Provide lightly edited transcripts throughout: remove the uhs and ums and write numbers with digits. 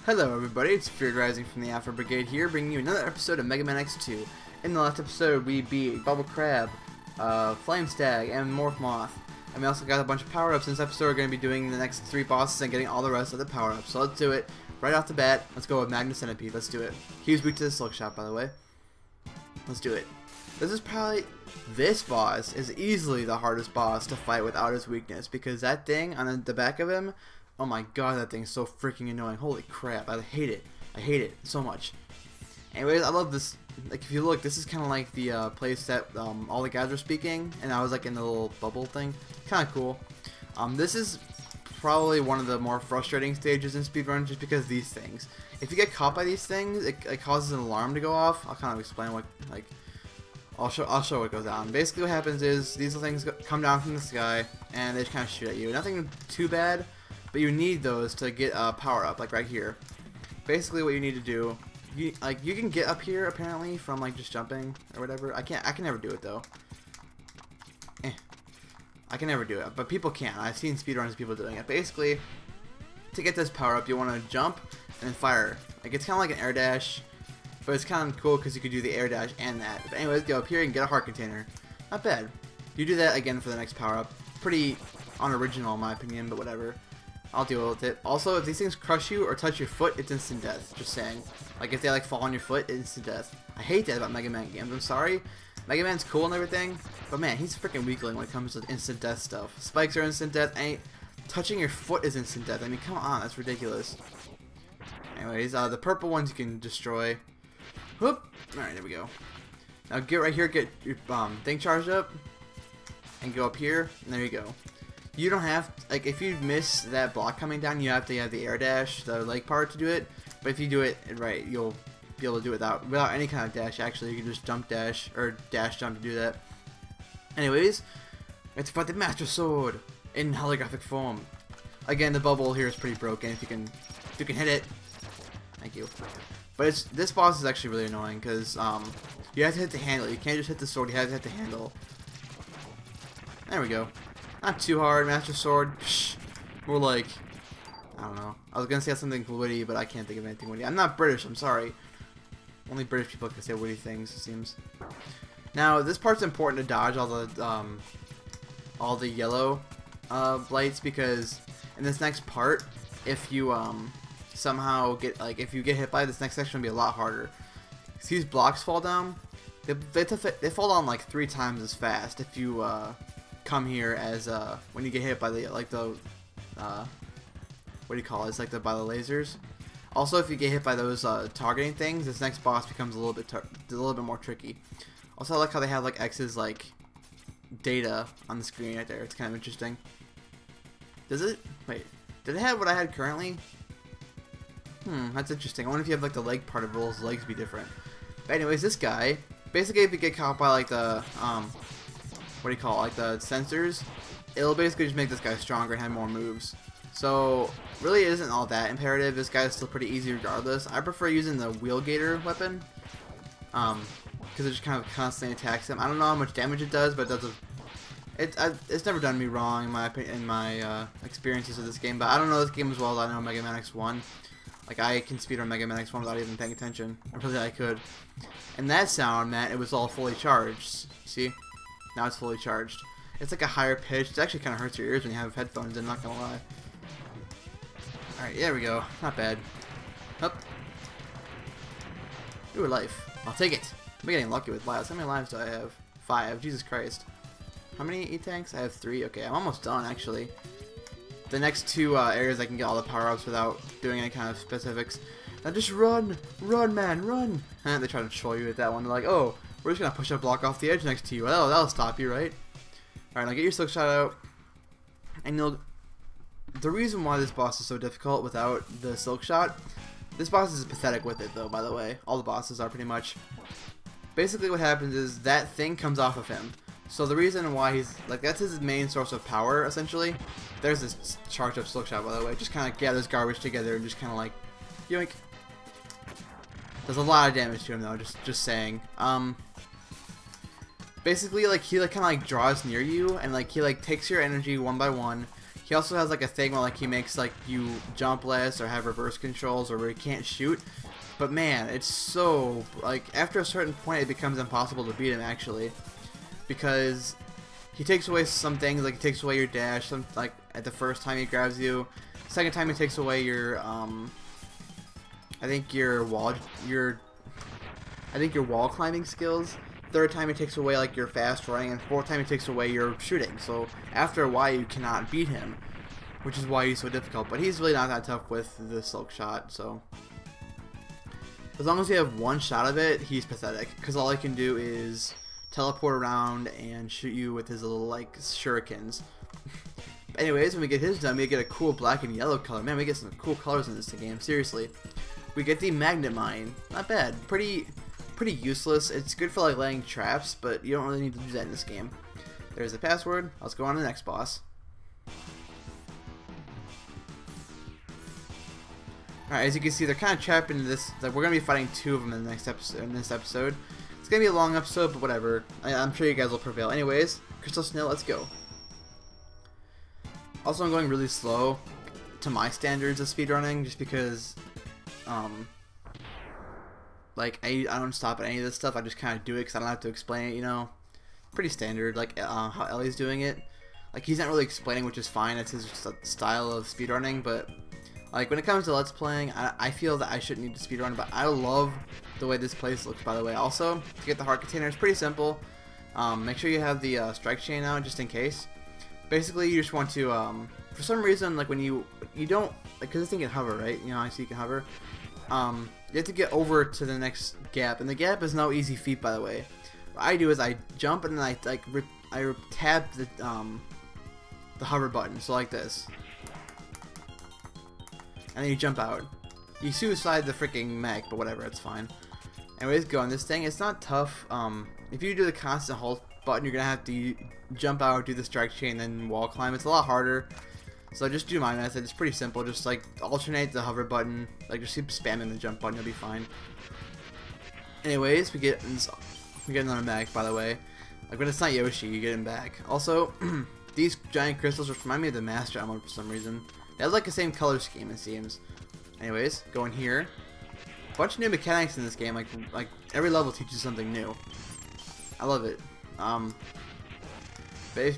Hello everybody, it's FuryRising from the AlphaBrigade here, bringing you another episode of Megaman X2. In the last episode, we beat Bubble Crab, Flame Stag, and Morph Moth. And we also got a bunch of power-ups. In this episode, we're going to be doing the next 3 bosses and getting all the rest of the power-ups. So let's do it. Right off the bat, let's go with Magnus Centipede. Let's do it. He was weak to the Silk Shot, by the way. Let's do it. This boss is easily the hardest boss to fight without his weakness, because that thing on the back of him, oh my god, that thing's so freaking annoying. Holy crap, I hate it. I hate it so much. Anyways, I love this. Like, if you look, this is kind of like the place that all the guys were speaking, and I was like in the little bubble thing. Kind of cool. This is probably one of the more frustrating stages in speedrun, just because these things. If you get caught by these things, it causes an alarm to go off. I'll kind of explain what, like, I'll show what goes on. Basically, what happens is these little things come down from the sky, and they just kind of shoot at you. Nothing too bad, but you need those to get a power up, like right here. Basically, what you need to do, you can get up here apparently from like just jumping or whatever. I can never do it though. I can never do it, but people can. I've seen speedruns people doing it. Basically, to get this power up, you want to jump and then fire. Like, it's kind of like an air dash, but it's kind of cool because you could do the air dash and that. But anyways, go up here and get a heart container. Not bad. You do that again for the next power up. Pretty unoriginal in my opinion, but whatever. I'll deal with it. Also, if these things crush you or touch your foot, it's instant death. Just saying. Like, if they like fall on your foot, it's instant death. I hate that about Mega Man games. I'm sorry. Mega Man's cool and everything, but man, he's a freaking weakling when it comes to instant death stuff. Spikes are instant death. Touching your foot is instant death. I mean, come on, that's ridiculous. Anyways, the purple ones you can destroy. Whoop. Alright, there we go. Now get right here, get your thing charged up, and go up here, and there you go. You don't have, like, if you miss that block coming down, you have to have the air dash, the leg part to do it. But if you do it right, you'll be able to do it without any kind of dash. Actually, you can just jump dash, or dash jump to do that. Anyways, let's fight the Master Sword in holographic form. Again, the bubble here is pretty broken. If you can hit it, thank you. But this boss is actually really annoying because you have to hit the handle. You can't just hit the sword. You have to hit the handle. There we go. Not too hard, Master Sword. Psh, more like, I don't know. I was gonna say something witty, but I can't think of anything witty. I'm not British. I'm sorry. Only British people can say witty things, it seems. Now, this part's important to dodge all the yellow lights, because in this next part, if you somehow get, like, if you get hit by this next section, it'll be a lot harder. Because these blocks fall down. They fall down like 3 times as fast if you come here as when you get hit by the what do you call it? It's like by the lasers. Also, if you get hit by those targeting things, this next boss becomes a little bit more tricky. Also, I like how they have like X's like data on the screen right there. It's kind of interesting. Does it? Wait, did it have what I had currently? That's interesting. I wonder if you have like the leg part of those legs be different. But anyways, this guy, basically, if you get caught by like the what do you call it, like the sensors, it'll basically just make this guy stronger and have more moves. So really, it isn't all that imperative. This guy is still pretty easy regardless. I prefer using the Wheel Gator weapon, because it just kind of constantly attacks him. I don't know how much damage it does, but it does. It's never done me wrong in my opinion, in my experiences with this game. But I don't know this game as well as I know Mega Man X1. Like, I can speedrun Mega Man X1 without even paying attention. I really I could. And that sound, man, it was all fully charged. See? Now it's fully charged. It's like a higher pitch. It actually kind of hurts your ears when you have headphones, I'm not gonna lie. Alright, there we go. Not bad. Up. Ooh, a life. I'll take it. I'm getting lucky with lives. How many lives do I have? 5. Jesus Christ. How many E-tanks? I have 3. Okay, I'm almost done, actually. The next 2 areas I can get all the power-ups without doing any kind of specifics. Now just run! Run, man, run! And they try to troll you with that one. They're like, oh, we're just gonna push a block off the edge next to you. Oh, that'll stop you, right? Alright, now get your silk shot out. And the reason why this boss is so difficult without the silk shot, this boss is pathetic with it though, by the way. All the bosses are pretty much. Basically what happens is that thing comes off of him. So the reason why he's, like, that's his main source of power, essentially. There's this charged up silk shot, by the way. Just kind of gathers garbage together and just kind of like, yoink. Does a lot of damage to him though, just saying. Basically, like, he like kind of like draws near you, and like he like takes your energy one by one. He also has like a thing where like he makes like you jump less or have reverse controls or where he can't shoot. But man, it's so like after a certain point it becomes impossible to beat him actually, because he takes away some things, like he takes away your dash. Some like at the first time he grabs you, second time he takes away your I think your wall climbing skills. Third time he takes away like your fast running, and fourth time he takes away your shooting. So after a while you cannot beat him, which is why he's so difficult. But he's really not that tough with the silk shot. So as long as you have one shot of it, he's pathetic, because all he can do is teleport around and shoot you with his little like shurikens. Anyways, when we get his done, we get a cool black and yellow color. Man, we get some cool colors in this game. Seriously, we get the magnet mine. Not bad. Pretty useless. It's good for like laying traps, but you don't really need to do that in this game. There's the password. Let's go on to the next boss. Alright, as you can see, they're kind of trapped into this. Like, we're gonna be fighting two of them in the next episode. It's gonna be a long episode, but whatever. I'm sure you guys will prevail. Anyways, Crystal Snail, let's go. Also, I'm going really slow to my standards of speedrunning, just because, like, I don't stop at any of this stuff. I just kind of do it because I don't have to explain it, you know. Pretty standard, like how Ellie's doing it. Like, he's not really explaining, which is fine. It's his style of speedrunning, but like when it comes to Let's Playing, I feel that I shouldn't need to speedrun, but I love the way this place looks, by the way. Also, to get the heart container, it's pretty simple. Make sure you have the strike chain out, just in case. Basically, you just want to, for some reason, like when you don't, like, because this thing can hover, right? You know, I see you can hover. You have to get over to the next gap, and the gap is no easy feat, by the way. What I do is I jump and then I tap the hover button, so like this, and then you jump out. You suicide the freaking mech, but whatever, it's fine. Anyways, go on this thing. It's not tough. If you do the constant hold button, you're gonna have to jump out, do the strike chain, then wall climb. It's a lot harder. So just do my method. It's pretty simple. Just like alternate the hover button. Like just keep spamming the jump button. You'll be fine. Anyways, we get another mech, by the way. Like when it's not Yoshi, you get him back. Also, these giant crystals remind me of the Master Emerald for some reason. They have like the same color scheme, it seems. Anyways, go in here. Bunch of new mechanics in this game. Like every level teaches something new. I love it.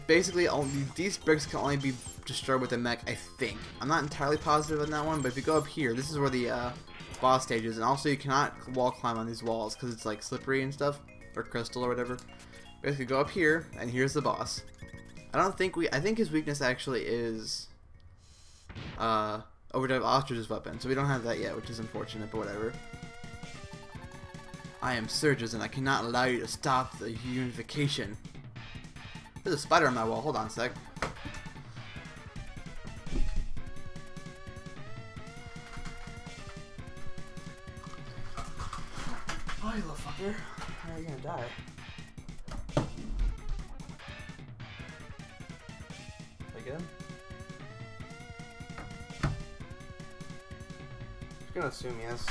Basically, these bricks can only be destroyed with a mech, I think. I'm not entirely positive on that one, but if you go up here, this is where the boss stage is, and also you cannot wall climb on these walls because it's like slippery and stuff, or crystal or whatever. Basically, go up here, and here's the boss. I think his weakness actually is Overdrive Ostrich's weapon, so we don't have that yet, which is unfortunate, but whatever. I am Surges, and I cannot allow you to stop the unification. There's a spider on my wall. Hold on a sec. Oh, you little fucker. How are you gonna die? Did I get him? I'm gonna assume yes.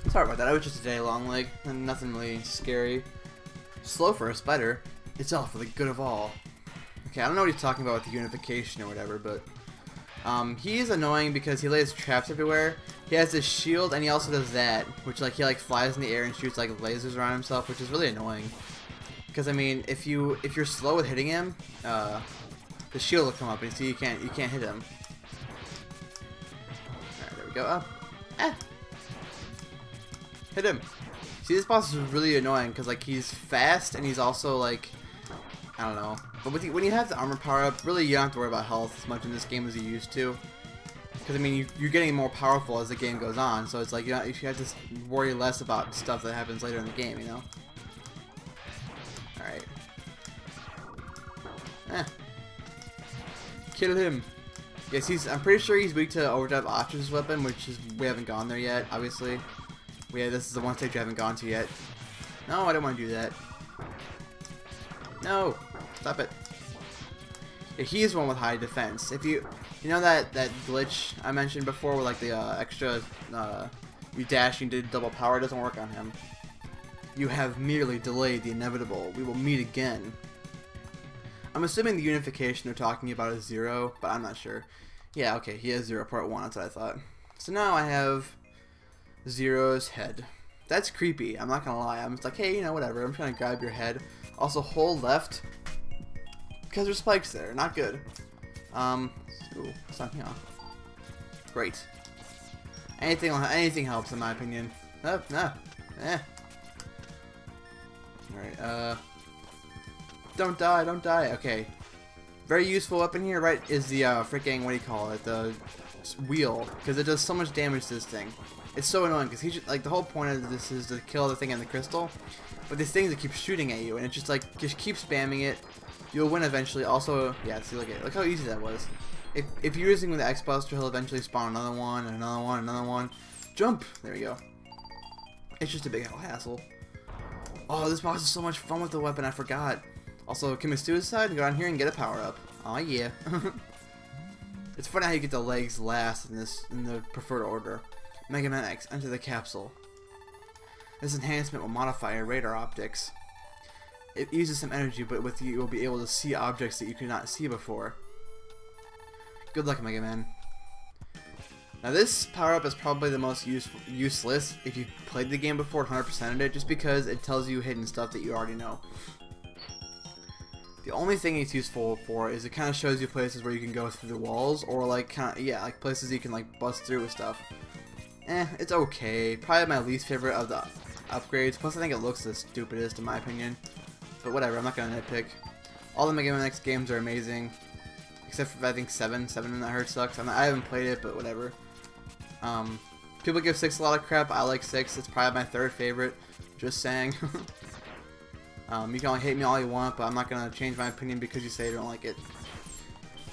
Sorry about that, I was just a day long, like, and nothing really scary. Slow for a spider. It's all for the good of all. Okay, I don't know what he's talking about with the unification or whatever, but he's annoying because he lays traps everywhere. He has this shield, and he also does that, which like he like flies in the air and shoots like lasers around himself, which is really annoying. Because I mean, if you're slow with hitting him, the shield will come up, and see you can't hit him. Alright, there we go. Up. Hit him. See, this boss is really annoying because like he's fast and he's also like, I don't know. But when you have the armor power up, really you don't have to worry about health as much in this game as you used to. Because I mean, you're getting more powerful as the game goes on, so it's like you have to worry less about stuff that happens later in the game, you know. All right. Kill him. Yes, I'm pretty sure he's weak to Overdrive Ostrich's weapon, which is we haven't gone there yet, obviously. This is the one stage we haven't gone to yet. No, I don't want to do that. No, stop it. Yeah, he is one with high defense. If you know that glitch I mentioned before, where like the extra you dash and did double power, doesn't work on him. You have merely delayed the inevitable. We will meet again. I'm assuming the unification they're talking about is 0, but I'm not sure. Yeah, okay, he has 0 part 1, that's what I thought. So now I have Zero's head. That's creepy, I'm not gonna lie. I'm just like, hey, you know, whatever. I'm just gonna grab your head. Also, hold left. Because there's spikes there. Not good. Ooh, what's on here? Great. Anything helps, in my opinion. No, no. Eh. Alright, don't die, don't die. Okay. Very useful weapon here, right, is the, freaking, what do you call it? The wheel. Because it does so much damage to this thing. It's so annoying, because he's just, like, the whole point of this is to kill the thing in the crystal. But these things that keep shooting at you, and it just, like, just keep spamming it. You'll win eventually. Also, yeah, see, look how easy that was. If you're using the X-Buster, he'll eventually spawn another one, and another one, and another one. Jump! There we go. It's just a big hassle. Oh, this boss is so much fun with the weapon, I forgot. Also, commit suicide and go down here and get a power-up. Aw, yeah. It's funny how you get the legs last in the preferred order. Megaman X, enter the capsule. This enhancement will modify your radar optics. It uses some energy, but with you will be able to see objects that you could not see before. Good luck, Mega Man. Now this power-up is probably the most useless if you've played the game before, 100%ed it, just because it tells you hidden stuff that you already know. The only thing it's useful for is it kind of shows you places where you can go through the walls, or like like places you can like bust through with stuff. It's okay. Probably my least favorite of the upgrades. Plus, I think it looks the stupidest in my opinion. But whatever, I'm not gonna nitpick. All the Mega Man X games are amazing, except for I think 7. 7 and that hurt sucks. I haven't played it, but whatever. People give 6 a lot of crap. I like 6. It's probably my 3rd favorite. Just saying. You can only hate me all you want, but I'm not gonna change my opinion because you say you don't like it.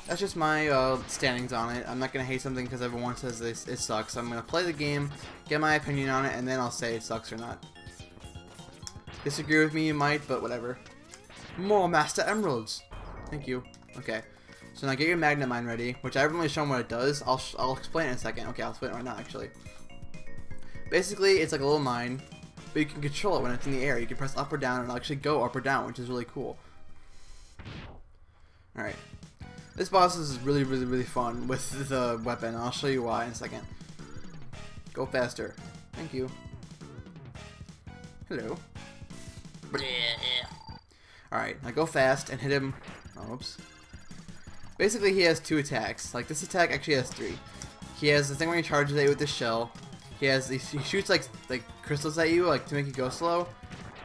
That's just my standings on it. I'm not gonna hate something because everyone says it sucks. I'm gonna play the game, get my opinion on it, and then I'll say it sucks or not. Disagree with me, you might, but whatever. More Master Emeralds. Thank you. Okay. So now get your magnet mine ready, which I haven't really shown what it does. I'll explain it in a second. Okay, I'll explain it right now, actually. Basically, it's like a little mine, but you can control it when it's in the air. You can press up or down, and it'll actually go up or down, which is really cool. Alright. This boss is really fun with the weapon. I'll show you why in a second. Go faster. Thank you. Hello. Alright, now go fast and hit him. Oh, oops. Basically, he has 2 attacks. Like, this attack actually has 3. He has the thing where he charges at you with the shell. He shoots like crystals at you, like to make you go slow.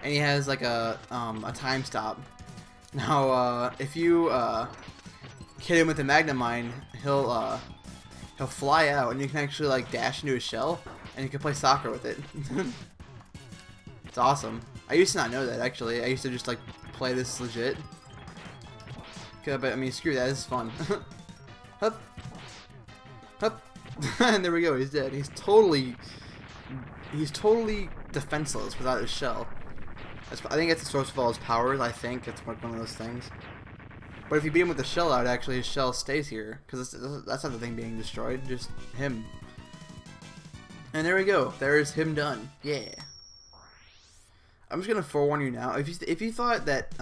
And he has like a time stop. Now, if you hit him with the magnet mine, he'll fly out, and you can actually like dash into his shell, and you can play soccer with it. It's awesome. I used to not know that, actually. I used to just like play this legit. But I mean, screw that. This is fun. Hup, hup, and there we go. He's dead. He's totally defenseless without his shell. I think it's the source of all his powers. I think it's one of those things. But if you beat him with the shell out, actually his shell stays here, because that's not the thing being destroyed. Just him. And there we go. There's him done. Yeah. I'm just gonna forewarn you now. If you thought that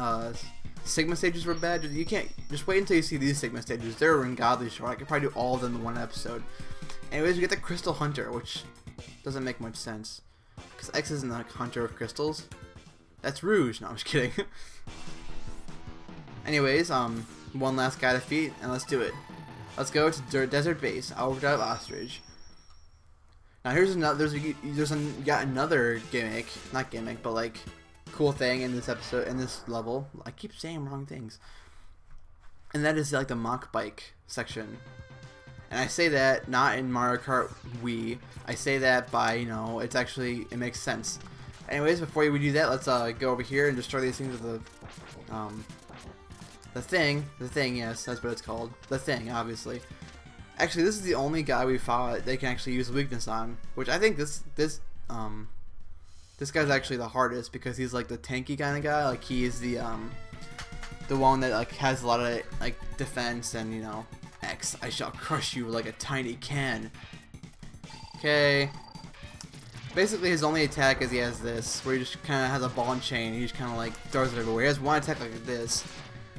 Sigma stages were bad, you can't. Just wait until you see these Sigma stages. They're ungodly short. I could probably do all of them in one episode. Anyways, we get the Crystal Hunter, which doesn't make much sense, because X isn't a hunter of crystals. That's Rouge. No, I'm just kidding. Anyways, one last guy to defeat, and let's do it. Let's go to Desert Base, Overdrive Ostrich. Now here's another. Got another gimmick, not gimmick, but like cool thing in this episode, in this level. I keep saying wrong things. And that is like the mock bike section. And I say that not in Mario Kart Wii. I say that by, you know, it makes sense. Anyways, before we do that, let's go over here and destroy these things with the thing, yes, that's what it's called. The thing, obviously. Actually, this is the only guy we fought they can actually use weakness on, which I think this guy's actually the hardest, because he's like the tanky kind of guy. Like, he is the one that like has a lot of like defense, and you know, X, I shall crush you like a tiny can. Okay. Basically, his only attack is he has this, where he just kind of has a ball and chain. He just kind of like throws it everywhere. He has one attack like this,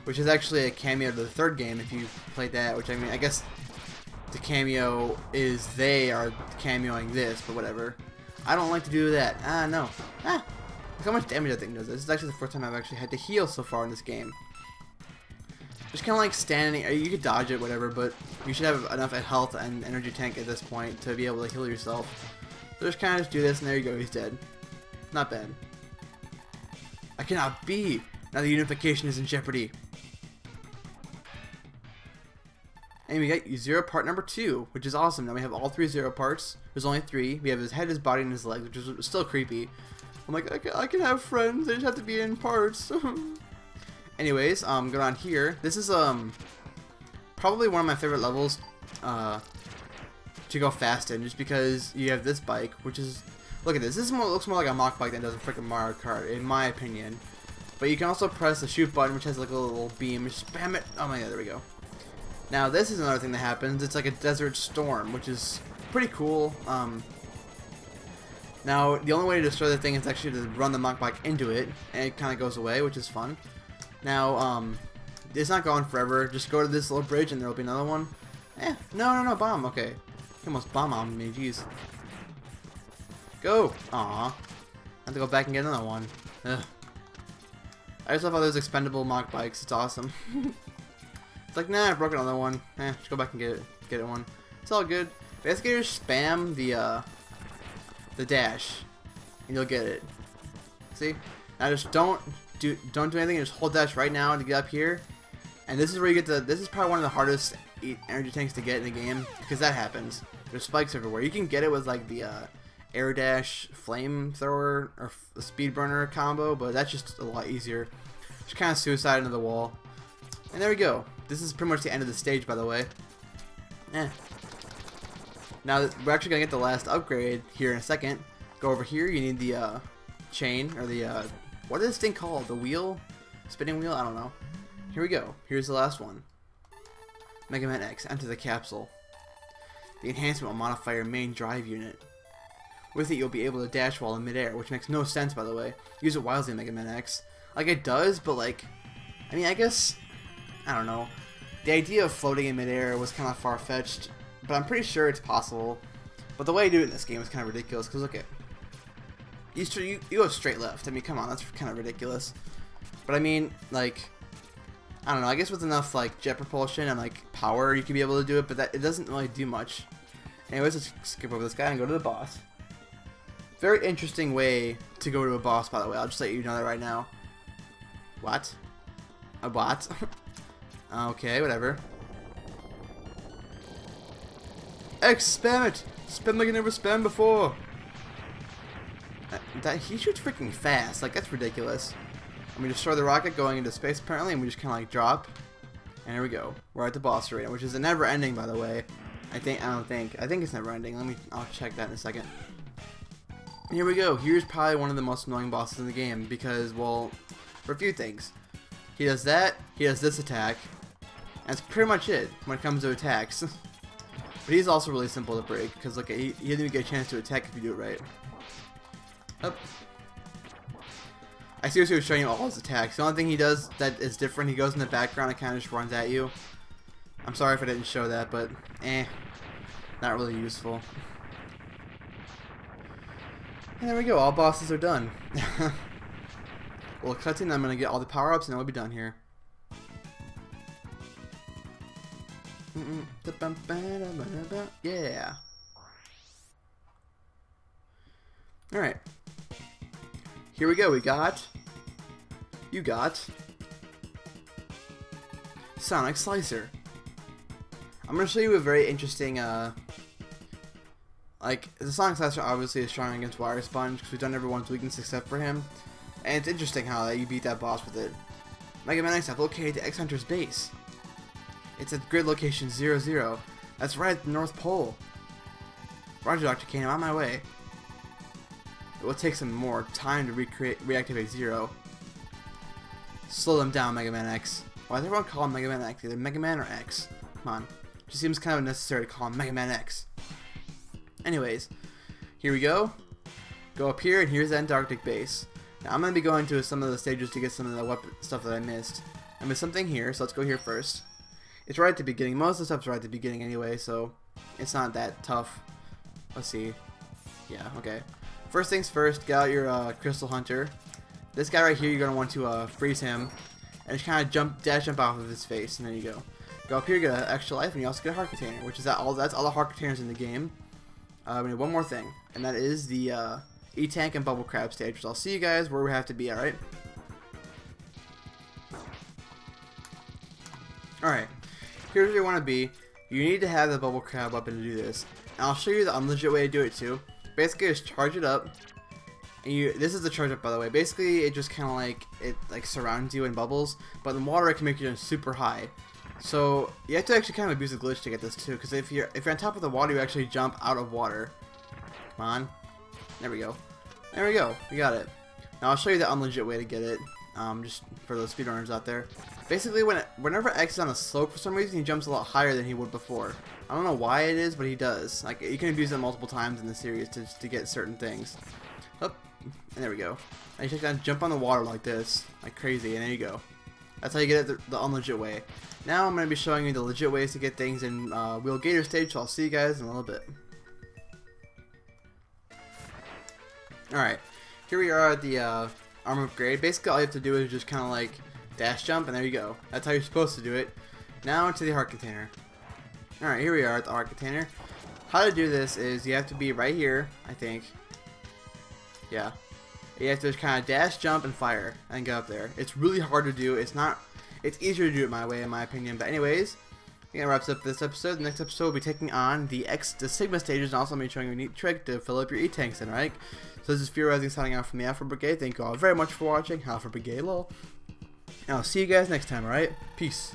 which is actually a cameo to the third game if you played that. Which I mean, I guess the cameo is they are cameoing this, but whatever. I don't like to do that. No. Look how much damage that thing does. This is actually the first time I've actually had to heal so far in this game. Just kind of like standing. You could dodge it, whatever, but you should have enough health and energy tank at this point to be able to heal yourself. So just kind of just do this, and there you go, he's dead. Not bad. I cannot be! Now the unification is in jeopardy. And we got Zero part number 2, which is awesome. Now we have all 3 Zero parts. There's only 3. We have his head, his body, and his legs, which is still creepy. I'm like, I can have friends, they just have to be in parts. Anyways, go down here. This is probably one of my favorite levels to go fast in, just because you have this bike, which is, look at this. This looks more like a mock bike than does a freaking Mario Kart, in my opinion. But you can also press the shoot button, which has like a little beam. Just spam it. Oh my god, there we go. Now this is another thing that happens. It's like a desert storm, which is pretty cool. Now the only way to destroy the thing is actually to run the mock bike into it, and it kind of goes away, which is fun. Now it's not going forever. Just go to this little bridge, and there will be another one. No, bomb. Okay. He almost bomb on me, jeez. Go! Aw. I have to go back and get another one. Ugh. I just love all those expendable mock bikes. It's awesome. It's like, nah, I broke another one. Just go back and get it one. It's all good. Basically, just spam the dash, and you'll get it. See? Now just don't do anything. Just hold dash right now to get up here. And this is where you get the. This is probably one of the hardest energy tanks to get in the game, because that happens. There's spikes everywhere. You can get it with like the air dash flamethrower or the speed burner combo, but that's just a lot easier. Just kind of suicide into the wall. And there we go. This is pretty much the end of the stage, by the way. Now we're actually gonna get the last upgrade here in a second. Go over here. You need the chain, or the what is this thing called? The wheel, spinning wheel. I don't know. Here we go. Here's the last one. Megaman X. Enter the capsule. The enhancement will modify your main drive unit. With it, you'll be able to dash while in midair, which makes no sense, by the way. Use it wisely, Mega Man X. Like, it does, but, like, I mean, I guess, I don't know. The idea of floating in midair was kind of far-fetched, but I'm pretty sure it's possible. But the way I do it in this game is kind of ridiculous, because look at, you go straight left. I mean, come on, that's kind of ridiculous. But I mean, like, I don't know, I guess with enough, like, jet propulsion and, like, power, you can be able to do it, but that it doesn't really do much. Anyways, let's skip over this guy and go to the boss. Very interesting way to go to a boss, by the way. I'll just let you know that right now. What? A bot? Okay, whatever. X, spam it! Spam like I never spammed before! He shoots freaking fast. Like, that's ridiculous. And we destroy the rocket going into space, apparently, and we just kind of, like, drop. And here we go. We're at the boss arena, which is a never-ending, by the way. I think it's never-ending. I'll check that in a second. Here we go. Here's probably one of the most annoying bosses in the game, because, well, for a few things. He does that, he does this attack, and that's pretty much it when it comes to attacks. But he's also really simple to break, because look, he doesn't even get a chance to attack if you do it right. Up. I seriously was showing you all his attacks. The only thing he does that is different, he goes in the background and kind of just runs at you. I'm sorry if I didn't show that, but not really useful. And there we go, all bosses are done. Well, cutscene, I'm gonna get all the power-ups and then we'll be done here. Yeah. Alright. Here we go, you got Sonic Slicer. I'm gonna show you a very interesting, like, the Sonic Slicer obviously is strong against Wire Sponge, because we've done everyone's weakness except for him. And it's interesting how you beat that boss with it. Mega Man X have located the X-Hunter's base. It's at grid location 00. That's right at the North Pole. Roger, Dr. Kane, I'm on my way. It will take some more time to reactivate Zero. Slow them down, Mega Man X. Why does everyone call him Mega Man X? Either Mega Man or X. Come on. Just seems kind of necessary to call him Mega Man X. Anyways, here we go. Go up here, and here's the Antarctic Base. Now I'm going to be going to some of the stages to get some of the weapon stuff that I missed. I missed something here, so let's go here first. It's right at the beginning. Most of the stuff's right at the beginning anyway, so it's not that tough. Let's see. Yeah, okay. First things first, get out your Crystal Hunter. This guy right here, you're going to want to freeze him. And just kind of dash jump off of his face, and there you go. Go up here, get an extra life, and you also get a heart container, which is that's all the heart containers in the game. We need one more thing, and that is the E-Tank and Bubble Crab stage. So I'll see you guys where we have to be, alright? Alright, here's where you want to be. You need to have the Bubble Crab weapon to do this. And I'll show you the unlegit way to do it too. Basically, just charge it up. And this is the charge up, by the way. Basically, it just kind of like surrounds you in bubbles, but in water it can make you jump super high. So you have to actually kind of abuse the glitch to get this too, because if you're on top of the water, you actually jump out of water. Come on, there we go. There we go. We got it. Now I'll show you the unlegit way to get it. Just for those speedrunners out there. Basically, whenever X is on a slope, for some reason he jumps a lot higher than he would before. I don't know why it is, but he does. Like, you can abuse it multiple times in the series to get certain things. Up, and there we go. And you just gotta jump on the water like this, like crazy, and there you go. That's how you get it the unlegit way. Now I'm gonna be showing you the legit ways to get things in Wheel Gator stage. So I'll see you guys in a little bit. All right, here we are at the armor upgrade. Basically, all you have to do is just kind of like dash jump, and there you go. That's how you're supposed to do it. Now into the heart container. Alright, here we are at the heart container. How to do this is you have to be right here, I think. Yeah. You have to just kind of dash, jump, and fire, and get up there. It's really hard to do. It's easier to do it my way, in my opinion. But anyways, I think that wraps up this episode. The next episode will be taking on the Sigma stages, and also I'm going to be showing you a neat trick to fill up your E-Tanks in, right? So this is FuryRising signing out from the TheAlphaBrigade. Thank you all very much for watching. TheAlphaBrigade, lol. And I'll see you guys next time, alright? Peace.